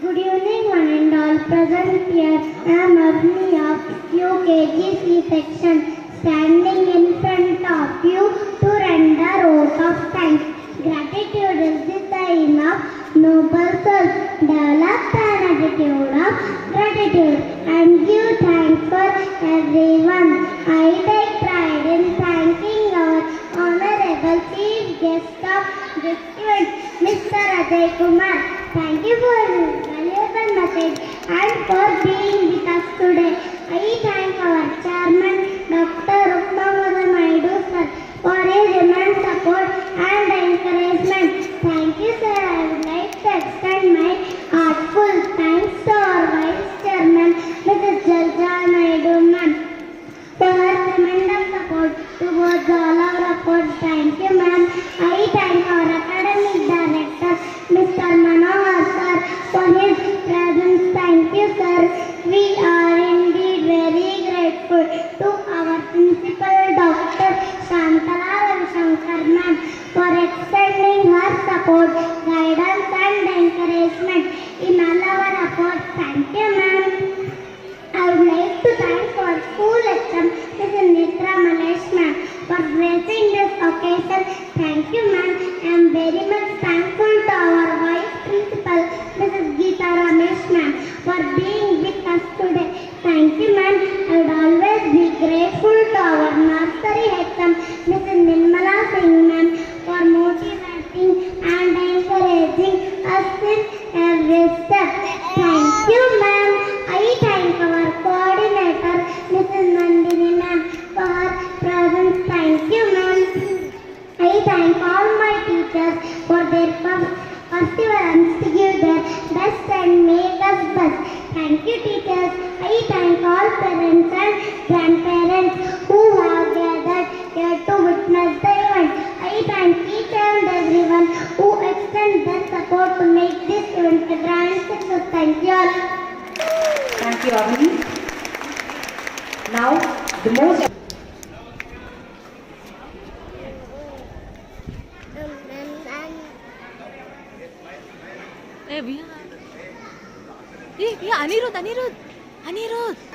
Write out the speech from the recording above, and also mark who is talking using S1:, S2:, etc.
S1: Good evening, one and all present here. I am Avni of UKGC section, standing in front of you to render vote of thanks. Gratitude is the sign of noble soul. Develop an attitude of gratitude and give thanks for everyone. I take pride in thanking our honorable chief guest of this event, Mr. Ajay Kumar. Thank you for his valuable message and for being with us today. I thank our chairman, Dr. Rukmamada Naidu sir, for his immense support and encouragement. Thank you, sir. I would like to extend my heartful thanks to our vice chairman, Mrs. Jalja Naidu ma'am, for her tremendous support towards all our efforts. Thank you, ma'am. I thank our academic director, Mr. Manohar sir, for his presence. Thank you, sir. We are indeed very grateful to our principal, Dr. Shantala Ravishankar ma'am, for extending her support, guidance and encouragement in all our efforts. Thank you, ma'am. I would like to thank our school HM, Mrs. Nitra Malesh ma'am, for gracing this occasion. Thank you, ma'am. I am very much thankful to our vice principal, Mrs. Geeta Ramesh ma'am, for being with us today. Thank you, ma'am. I would always be grateful to our nursery HM, Mrs. Nirmala Singh ma'am, for motivating and encouraging us in every step. Thank you, ma'am. I thank our coordinator, Mrs. Nandini ma'am, for her presence. Thank you, ma'am. I thank all my teachers for their perseverance to give their best and make us best. Thank you, teachers. I thank all parents and grandparents who have gathered here to witness the event. I thank each and everyone who extends their support to make this event a grand success. Thank you all.
S2: Thank you, Avni. Now, the most
S3: Anirudh.